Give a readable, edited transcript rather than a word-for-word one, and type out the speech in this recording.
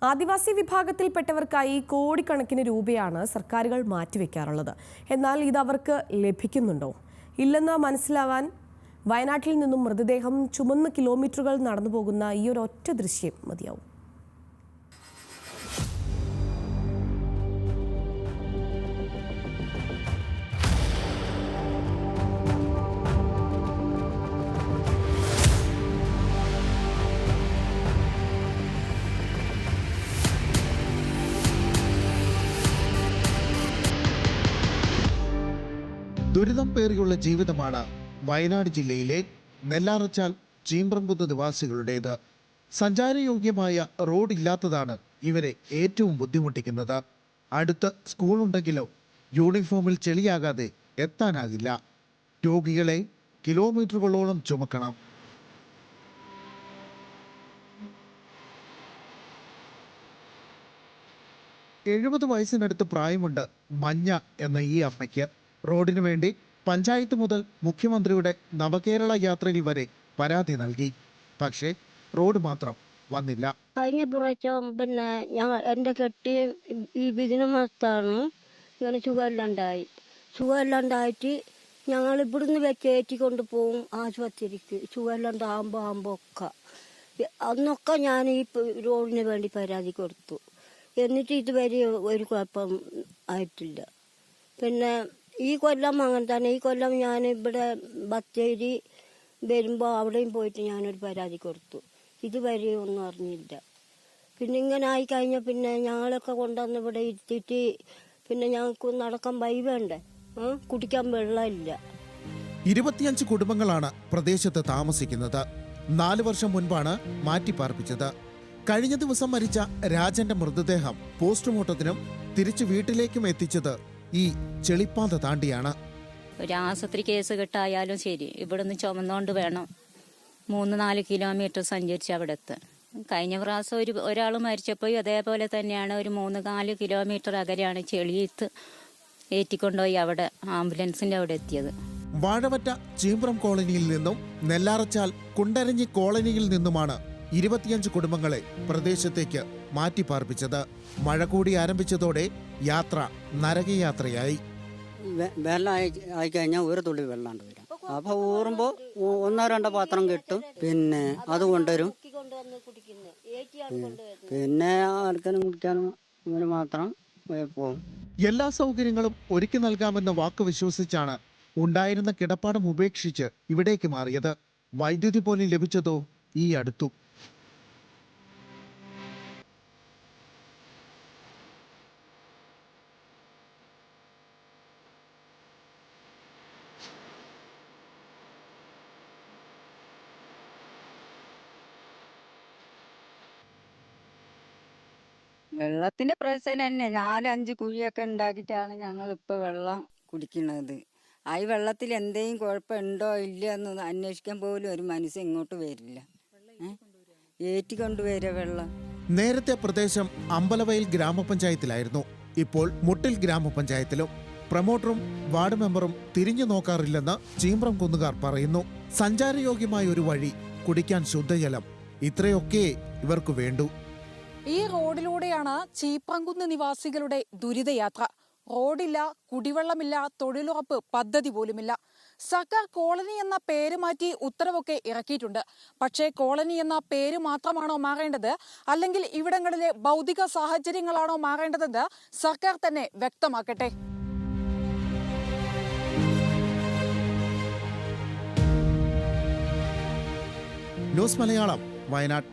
ആദിവാസി വിഭാഗത്തിൽപ്പെട്ടവർക്കായി കോടിക്കണക്കിന് രൂപയാണ് സർക്കാരുകൾ മാറ്റിവെക്കാറുള്ളത്. എന്നാൽ ഇത് അവർക്ക് ലഭിക്കുന്നുണ്ടോ ഇല്ലെന്ന് മനസ്സിലാവാൻ വയനാട്ടിൽ നിന്നും മൃതദേഹം ചുമന്ന് കിലോമീറ്ററുകൾ നടന്നു പോകുന്ന ഈ ഒരു ഒറ്റ ദൃശ്യം മതിയാവും. ദുരിതം പേറിയുള്ള ജീവിതമാണ് വയനാട് ജില്ലയിലെ നെല്ലാറച്ചാൽ ചീമ്പ്രംകുന്ന് നിവാസികളുടേത്. സഞ്ചാരയോഗ്യമായ റോഡ് ഇല്ലാത്തതാണ് ഇവരെ ഏറ്റവും ബുദ്ധിമുട്ടിക്കുന്നത്. അടുത്ത് സ്കൂളുണ്ടെങ്കിലോ യൂണിഫോമിൽ ചെളിയാകാതെ എത്താനാകില്ല. രോഗികളെ കിലോമീറ്ററുകളോളം ചുമക്കണം. എഴുപത് വയസ്സിനടുത്ത് പ്രായമുണ്ട് മഞ്ഞ എന്ന ഈ അമ്മയ്ക്ക്. റോഡിനു വേണ്ടി പഞ്ചായത്ത് മുതൽ മുഖ്യമന്ത്രിയുടെ നവകേരള യാത്രയിൽ വരെ പരാതി നൽകി. പക്ഷേ റോഡ് മാത്രം വന്നില്ല. കഴിഞ്ഞ പ്രാവശ്യം എൻ്റെ കെട്ടി ഈ ബിസിനസ്സാണ്. ഇങ്ങനെ സുഖമില്ലാണ്ടായിട്ട് ഞങ്ങൾ ഇവിടുന്ന് വെച്ച് ഏറ്റിക്കൊണ്ട് പോവും ആശുപത്രിക്ക്. സുഖമില്ലാണ്ടാകുമ്പോൾ ഒക്കെ അന്നൊക്കെ ഞാൻ ഈ റോഡിന് വേണ്ടി പരാതി കൊടുത്തു. എന്നിട്ട് ഇതുവരെ ഒരു കുഴപ്പം ആയിട്ടില്ല. പിന്നെ ഈ കൊല്ലം അങ്ങനെ തന്നെ. ഈ കൊല്ലം ഞാൻ ഇവിടെ ബത്തേരി വരുമ്പോൾ അവിടെയും പോയിട്ട് ഞാനൊരു പരാതി കൊടുത്തു. ഇതുവരെ ഒന്നും അറിഞ്ഞില്ല. പിന്നെ ഇങ്ങനെ ആയിക്കഴിഞ്ഞാൽ പിന്നെ ഞങ്ങളൊക്കെ കൊണ്ടുവന്ന് ഇവിടെ ഇരുത്തിയിട്ട് പിന്നെ ഞങ്ങൾക്ക് നടക്കാൻ വഴി വേണ്ടേ, കുടിക്കാൻ വെള്ളമില്ല. 25 കുടുംബങ്ങളാണ് പ്രദേശത്ത് താമസിക്കുന്നത്. 4 വർഷം മുൻപാണ് മാറ്റിപ്പാർപ്പിച്ചത്. കഴിഞ്ഞ ദിവസം മരിച്ച രാജന്റെ മൃതദേഹം പോസ്റ്റ്മോർട്ടത്തിനും തിരിച്ചു വീട്ടിലേക്കും എത്തിച്ചത് ഈ ചെളിപ്പാത താണ്ടിയാണ്. ഒരു ആശുപത്രി കേസ് കിട്ടായാലും ശരി, ഇവിടുന്ന് ചുമന്നുകൊണ്ട് വേണം 3-4 കിലോമീറ്റർ സഞ്ചരിച്ച് അവിടെ എത്താൻ. കഴിഞ്ഞ പ്രാവശ്യം ഒരാൾ മരിച്ചപ്പോൾ അതേപോലെ തന്നെയാണ്. ഒരു 3-4 കിലോമീറ്റർ അകലെയാണ് ചെളിയത്ത് ഏറ്റിക്കൊണ്ടുപോയി അവിടെ ആംബുലൻസിന്റെ അവിടെ എത്തിയത്. വാഴവറ്റ ചീമ്പ്രം കോളനിയിൽ നിന്നും നെല്ലാറച്ചാൽ കുണ്ടരഞ്ഞി കോളനിയിൽ നിന്നുമാണ് 25 കുടുംബങ്ങളെ പ്രദേശത്തേക്ക് മാറ്റിപ്പാർപ്പിച്ചത്. മഴ കൂടി ആരംഭിച്ചതോടെ യാത്ര നരകയാത്രയായി. വെള്ളം ആയിക്കഴിഞ്ഞാൽ ഒരു തുള്ളി വെള്ളാണ്ട് വരും. അപ്പൊ ഊറുമ്പോൾ 1-2 പാത്രം കിട്ടും. പിന്നെ അത് കൊണ്ടുവരും. പിന്നെ ആർക്കാനും കുടിക്കാനും ഇങ്ങനെ മാത്രം പോകും. എല്ലാ സൗകര്യങ്ങളും ഒരുക്കി നൽകാമെന്ന വാക്ക് വിശ്വസിച്ചാണ് ഉണ്ടായിരുന്ന കിടപ്പാടം ഉപേക്ഷിച്ച് ഇവിടേക്ക് മാറിയത്. വൈദ്യുതി പോലും ലഭിച്ചതോ ഈ അടുത്തു. വെള്ളത്തിന്റെ പ്രശ്നം തന്നെ. 4-5 കുഴിയൊക്കെ ഉണ്ടാക്കിയിട്ടാണ് ഞങ്ങൾ ഇപ്പൊ വെള്ളം കുടിക്കുന്നത്. ആ വെള്ളത്തിൽ എന്തെങ്കിലും കുഴപ്പമുണ്ടോ ഇല്ല എന്ന് അന്വേഷിക്കാൻ പോലും ഒരു മനുഷ്യൻ ഇങ്ങോട്ട് വരില്ല. ഏറ്റിക്കൊണ്ടുവരിക വെള്ളം. നേരത്തെ പ്രദേശം അമ്പലവയൽ ഗ്രാമപഞ്ചായത്തിലായിരുന്നു. ഇപ്പോൾ മുട്ടിൽ ഗ്രാമപഞ്ചായത്തിലും. പ്രമോട്ടറും വാർഡ് മെമ്പറും തിരിഞ്ഞു നോക്കാറില്ലെന്ന് ചീമ്പ്രം കുന്നുകാർ പറയുന്നു. സഞ്ചാരയോഗ്യമായ ഒരു വഴി, കുടിക്കാൻ ശുദ്ധജലം, ഇത്രയൊക്കെ ഇവർക്ക് വേണ്ടു. ഈ റോഡിലൂടെയാണ് ചീപ്രംകുന്ന് നിവാസികളുടെ ദുരിതയാത്ര. റോഡില്ല, കുടിവെള്ളമില്ല, തൊഴിലുറപ്പ് പദ്ധതി പോലുമില്ല. സർക്കാർ കോളനി എന്ന പേര് മാറ്റി ഉത്തരവൊക്കെ ഇറക്കിയിട്ടുണ്ട്. പക്ഷേ കോളനി എന്ന പേര് മാത്രമാണോ മാറേണ്ടത്, അല്ലെങ്കിൽ ഇവിടങ്ങളിലെ ഭൗതിക സാഹചര്യങ്ങളാണോ മാറേണ്ടതെന്ന് സർക്കാർ തന്നെ വ്യക്തമാക്കട്ടെ. ന്യൂസ് മലയാളം, വയനാട്.